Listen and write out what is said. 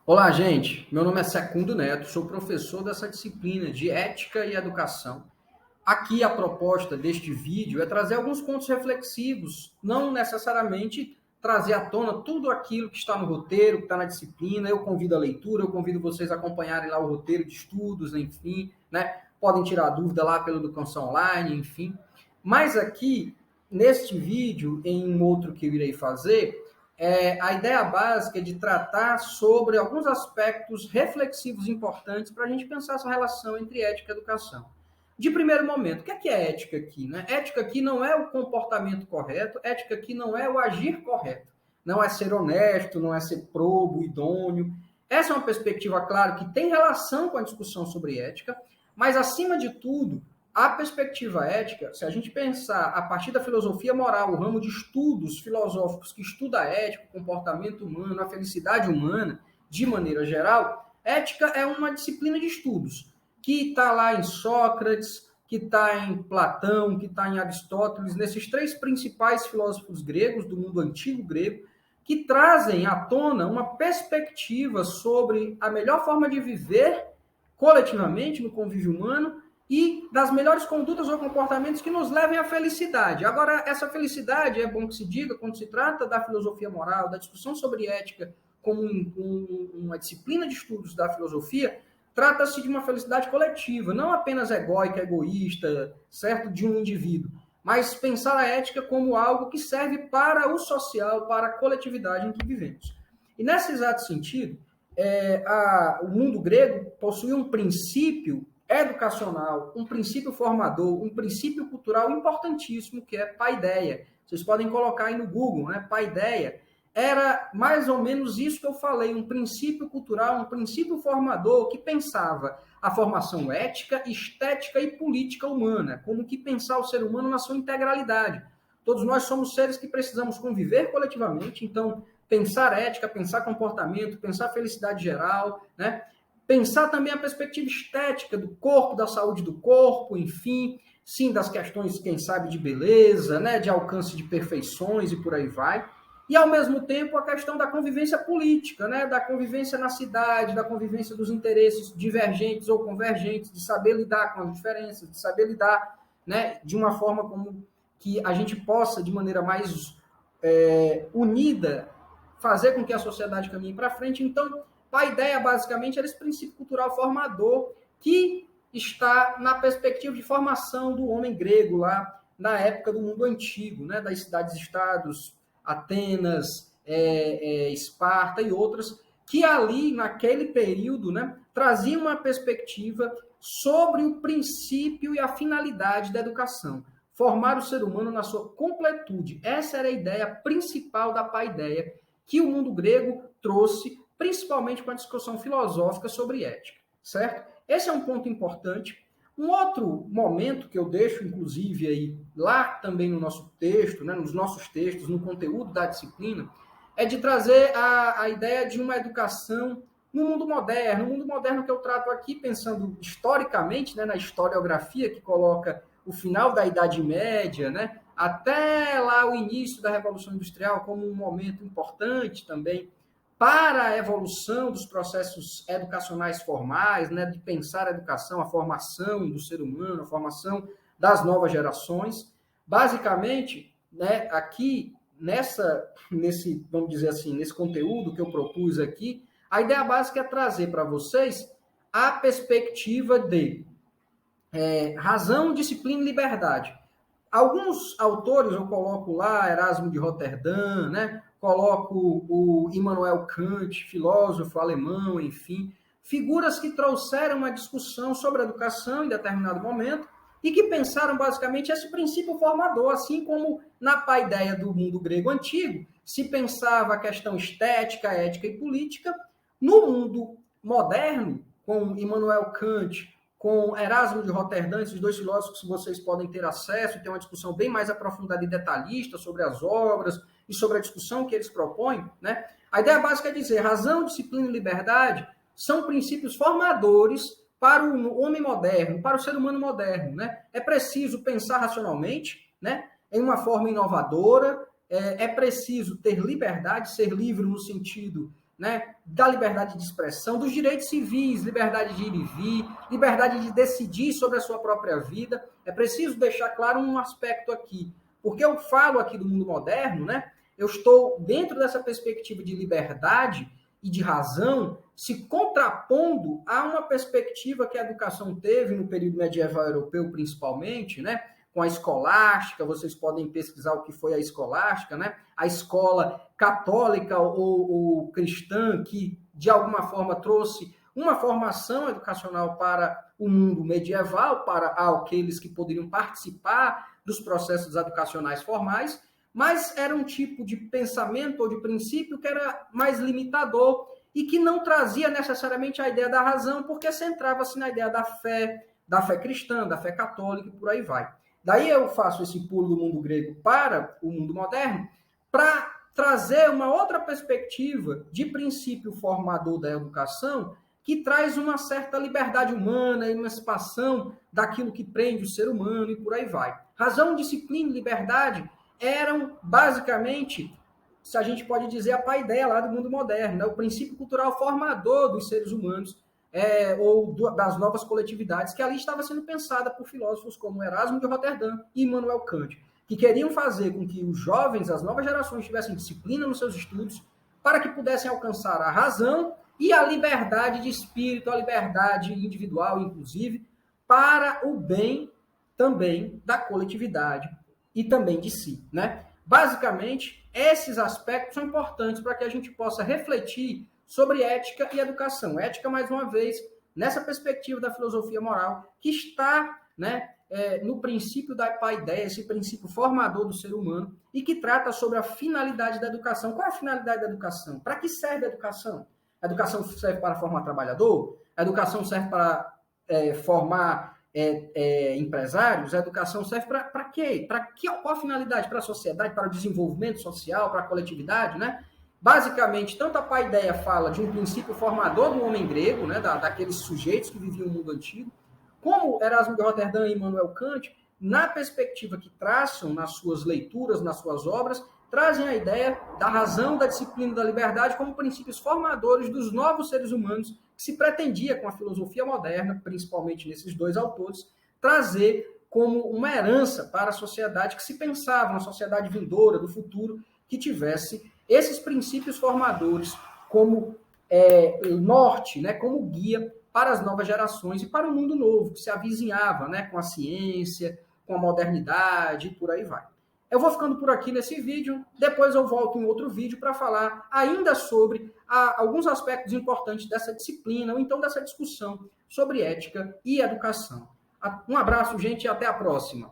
Olá, gente. Meu nome é Secundo Neto, sou professor dessa disciplina de Ética e Educação. Aqui a proposta deste vídeo é trazer alguns pontos reflexivos, não necessariamente trazer à tona tudo aquilo que está no roteiro, que está na disciplina. Eu convido a leitura, eu convido vocês a acompanharem lá o roteiro de estudos, enfim, né? Podem tirar dúvida lá pela Educação Online, enfim. Mas aqui, neste vídeo, em um outro que eu irei fazer, a ideia básica é de tratar sobre alguns aspectos reflexivos importantes para a gente pensar essa relação entre ética e educação. De primeiro momento, o que é ética aqui? Né? Ética aqui não é o comportamento correto, ética aqui não é o agir correto, não é ser honesto, não é ser probo, idôneo. Essa é uma perspectiva, claro, que tem relação com a discussão sobre ética, mas, acima de tudo, a perspectiva ética, se a gente pensar a partir da filosofia moral, o ramo de estudos filosóficos que estuda a ética, o comportamento humano, a felicidade humana, de maneira geral, ética é uma disciplina de estudos que está lá em Sócrates, que está em Platão, que está em Aristóteles, nesses três principais filósofos gregos, do mundo antigo grego, que trazem à tona uma perspectiva sobre a melhor forma de viver coletivamente no convívio humano e das melhores condutas ou comportamentos que nos levem à felicidade. Agora, essa felicidade, é bom que se diga, quando se trata da filosofia moral, da discussão sobre ética como uma disciplina de estudos da filosofia, trata-se de uma felicidade coletiva, não apenas egóica, egoísta, certo, de um indivíduo, mas pensar a ética como algo que serve para o social, para a coletividade em que vivemos. E nesse exato sentido, o mundo grego possui um princípio educacional, um princípio formador, um princípio cultural importantíssimo, que é paideia. Vocês podem colocar aí no Google, né? Paideia. Era mais ou menos isso que eu falei, um princípio cultural, um princípio formador que pensava a formação ética, estética e política humana, como que pensar o ser humano na sua integralidade. Todos nós somos seres que precisamos conviver coletivamente, então pensar ética, pensar comportamento, pensar felicidade geral, né? Pensar também a perspectiva estética do corpo, da saúde do corpo, enfim, sim, das questões, quem sabe, de beleza, né? De alcance de perfeições e por aí vai. E, ao mesmo tempo, a questão da convivência política, né? Da convivência na cidade, da convivência dos interesses divergentes ou convergentes, de saber lidar com as diferenças, de saber lidar, né? De uma forma como que a gente possa, de maneira mais unida, fazer com que a sociedade caminhe para frente. Então, a ideia, basicamente, era esse princípio cultural formador que está na perspectiva de formação do homem grego lá na época do mundo antigo, né? Das cidades-estados, Atenas, Esparta e outras, que ali, naquele período, né, traziam uma perspectiva sobre o princípio e a finalidade da educação. Formar o ser humano na sua completude. Essa era a ideia principal da paideia que o mundo grego trouxe, principalmente com a discussão filosófica sobre ética, certo? Esse é um ponto importante. Um outro momento que eu deixo, inclusive, aí, lá também no nosso texto, né, nos nossos textos, no conteúdo da disciplina, é de trazer a ideia de uma educação no mundo moderno. No mundo moderno que eu trato aqui, pensando historicamente, né, na historiografia que coloca o final da Idade Média, né, até lá o início da Revolução Industrial como um momento importante também para a evolução dos processos educacionais formais, né, de pensar a educação, a formação do ser humano, a formação das novas gerações. Basicamente, né, aqui, nesse, vamos dizer assim, nesse conteúdo que eu propus aqui, a ideia básica é trazer para vocês a perspectiva de razão, disciplina e liberdade. Alguns autores eu coloco lá, Erasmo de Roterdã, né? Coloco o Immanuel Kant, filósofo alemão, enfim, figuras que trouxeram uma discussão sobre a educação em determinado momento e que pensaram basicamente esse princípio formador, assim como na paideia do mundo grego antigo se pensava a questão estética, ética e política, no mundo moderno, com Immanuel Kant, com Erasmo de Roterdã, esses dois filósofos que vocês podem ter acesso, tem uma discussão bem mais aprofundada e detalhista sobre as obras e sobre a discussão que eles propõem, né? A ideia básica é dizer, razão, disciplina e liberdade são princípios formadores para o homem moderno, para o ser humano moderno, né? É preciso pensar racionalmente, né? Em uma forma inovadora, é preciso ter liberdade, ser livre no sentido né, da liberdade de expressão, dos direitos civis, liberdade de ir e vir, liberdade de decidir sobre a sua própria vida. É preciso deixar claro um aspecto aqui, porque eu falo aqui do mundo moderno, né, eu estou dentro dessa perspectiva de liberdade e de razão, se contrapondo a uma perspectiva que a educação teve no período medieval europeu, principalmente, né, com a escolástica. Vocês podem pesquisar o que foi a escolástica, né? A escola católica ou cristã que, de alguma forma, trouxe uma formação educacional para o mundo medieval, para aqueles que poderiam participar dos processos educacionais formais, mas era um tipo de pensamento ou de princípio que era mais limitador e que não trazia necessariamente a ideia da razão, porque centrava-se na ideia da fé cristã, da fé católica e por aí vai. Daí eu faço esse pulo do mundo grego para o mundo moderno para trazer uma outra perspectiva de princípio formador da educação que traz uma certa liberdade humana, emancipação daquilo que prende o ser humano e por aí vai. Razão, disciplina e liberdade eram basicamente, se a gente pode dizer, a paideia lá do mundo moderno, né? O princípio cultural formador dos seres humanos, das novas coletividades, que ali estava sendo pensada por filósofos como Erasmo de Roterdã e Immanuel Kant, que queriam fazer com que os jovens, as novas gerações, tivessem disciplina nos seus estudos para que pudessem alcançar a razão e a liberdade de espírito, a liberdade individual, inclusive, para o bem também da coletividade e também de si, né? Basicamente, esses aspectos são importantes para que a gente possa refletir sobre ética e educação. Ética, mais uma vez, nessa perspectiva da filosofia moral, que está, né, no princípio da paideia, esse princípio formador do ser humano, e que trata sobre a finalidade da educação. Qual é a finalidade da educação? Para que serve a educação? A educação serve para formar trabalhador? A educação serve para formar empresários? A educação serve para quê? Qual a finalidade? Para a sociedade, para o desenvolvimento social, para a coletividade, né? Basicamente, tanto a paideia fala de um princípio formador do homem grego, né, daqueles sujeitos que viviam no mundo antigo, como Erasmo de Roterdã e Immanuel Kant, na perspectiva que traçam nas suas leituras, nas suas obras, trazem a ideia da razão, da disciplina e da liberdade como princípios formadores dos novos seres humanos que se pretendia, com a filosofia moderna, principalmente nesses dois autores, trazer como uma herança para a sociedade que se pensava, uma sociedade vindoura do futuro, que tivesse esses princípios formadores como norte, né, como guia para as novas gerações e para o mundo novo, que se avizinhava, né, com a ciência, com a modernidade e por aí vai. Eu vou ficando por aqui nesse vídeo, depois eu volto em outro vídeo para falar ainda sobre alguns aspectos importantes dessa disciplina, ou então dessa discussão sobre ética e educação. Um abraço, gente, e até a próxima.